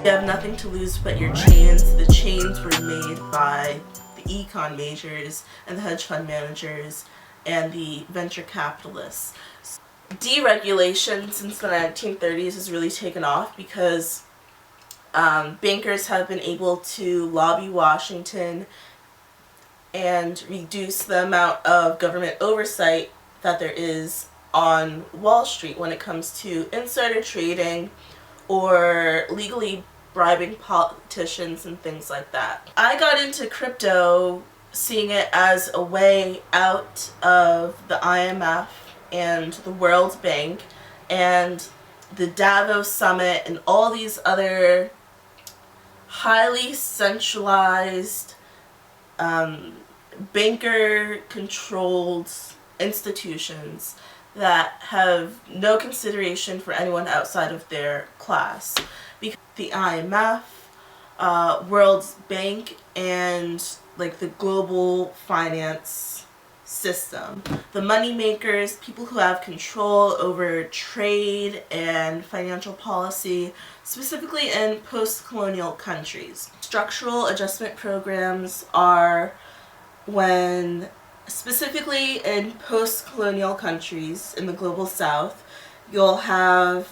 You have nothing to lose but your chains. The chains were made by the econ majors and the hedge fund managers and the venture capitalists. Deregulation since the 1930s has really taken off because bankers have been able to lobby Washington and reduce the amount of government oversight that there is on Wall Street when it comes to insider trading or legally bribing politicians and things like that. I got into crypto seeing it as a way out of the IMF and the World Bank and the Davos Summit and all these other highly centralized banker-controlled institutions that have no consideration for anyone outside of their class. Because the IMF, World Bank, and like the global finance system. The money makers, people who have control over trade and financial policy, specifically in post-colonial countries. Structural adjustment programs are when, specifically in post-colonial countries in the global south, you'll have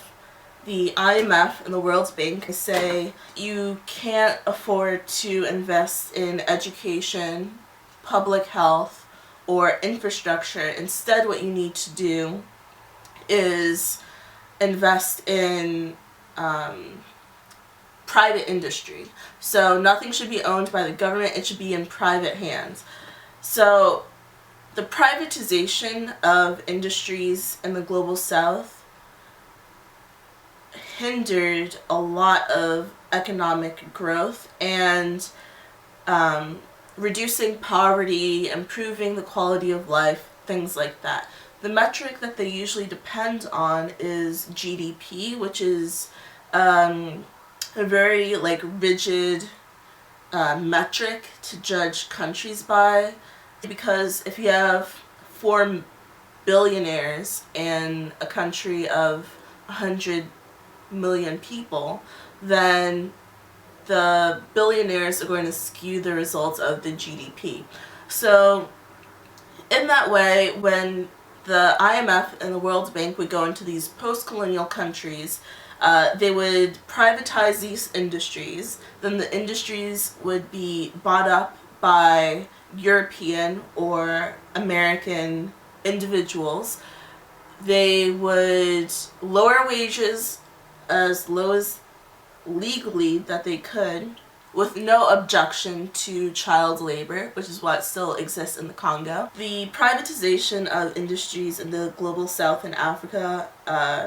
the IMF and the World Bank say you can't afford to invest in education, public health, or infrastructure. Instead, what you need to do is invest in private industry. So nothing should be owned by the government, it should be in private hands. So the privatization of industries in the global south hindered a lot of economic growth and reducing poverty, improving the quality of life, things like that. The metric that they usually depend on is GDP, which is a very rigid metric to judge countries by, because if you have 4 billionaires in a country of 100 million people, then the billionaires are going to skew the results of the GDP. So in that way, when the IMF and the World Bank would go into these post-colonial countries, they would privatize these industries. Then the industries would be bought up by European or American individuals. They would lower wages as low as legally that they could, with no objection to child labor, which is what still exists in the Congo. The privatization of industries in the global south and Africa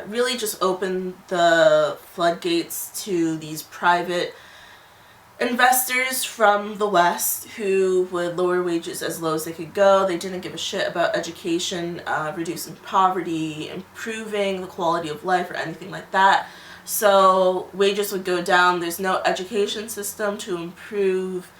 really just opened the floodgates to these private investors from the West who would lower wages as low as they could go. They didn't give a shit about education, reducing poverty, improving the quality of life, or anything like that. So wages would go down. There's no education system to improve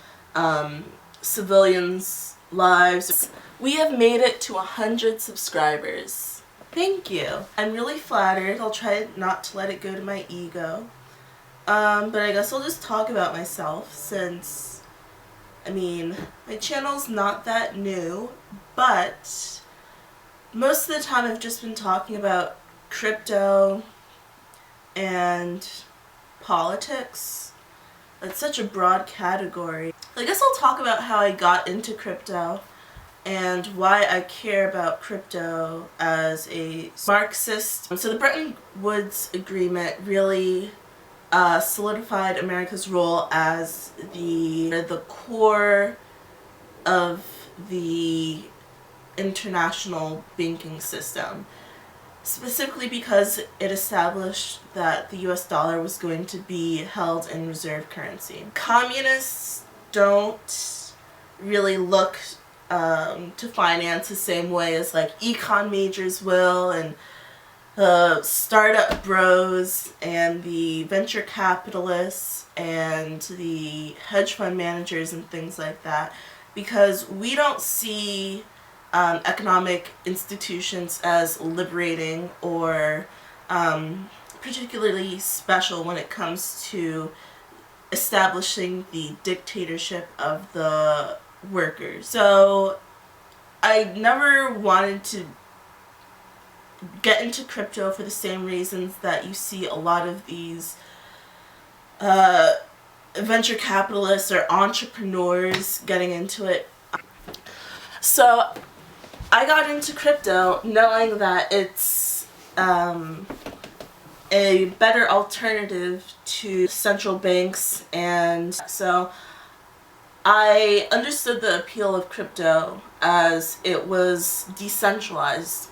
civilians' lives. We have made it to 100 subscribers. Thank you. I'm really flattered. I'll try not to let it go to my ego. But I guess I'll just talk about myself since, my channel's not that new, but most of the time I've just been talking about crypto and politics. That's such a broad category. I guess I'll talk about how I got into crypto and why I care about crypto as a Marxist. So the Bretton Woods Agreement really solidified America's role as the core of the international banking system, specifically because it established that the US dollar was going to be held in reserve currency. Communists don't really look to finance the same way as econ majors will, and the startup bros and the venture capitalists and the hedge fund managers and things like that, because we don't see economic institutions as liberating or particularly special when it comes to establishing the dictatorship of the workers. So I never wanted to get into crypto for the same reasons that you see a lot of these venture capitalists or entrepreneurs getting into it. So I got into crypto knowing that it's a better alternative to central banks, and so I understood the appeal of crypto as it was decentralized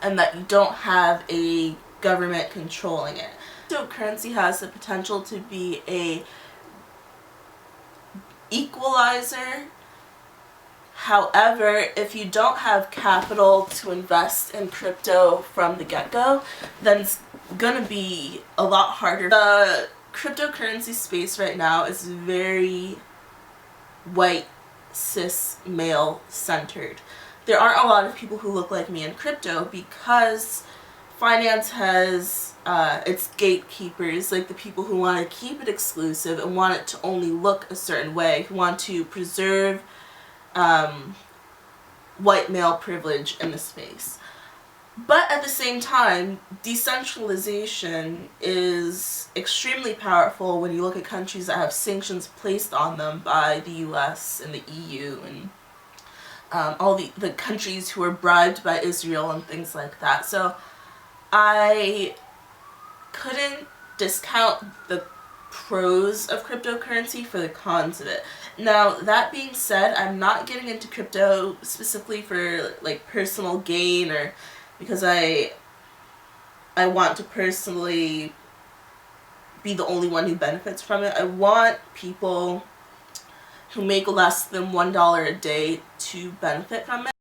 and that you don't have a government controlling it. Cryptocurrency has the potential to be a equalizer. However, if you don't have capital to invest in crypto from the get-go, then it's gonna be a lot harder. The cryptocurrency space right now is very white, cis, male centered. There aren't a lot of people who look like me in crypto because finance has its gatekeepers, like the people who want to keep it exclusive and want it to only look a certain way, who want to preserve white male privilege in the space. But at the same time, decentralization is extremely powerful when you look at countries that have sanctions placed on them by the US and the EU and all the countries who are bribed by Israel and things like that. So I couldn't discount the pros of cryptocurrency for the cons of it. Now, that being said, I'm not getting into crypto specifically for like personal gain or because I want to personally be the only one who benefits from it. I want people who make less than $1 a day to benefit from it.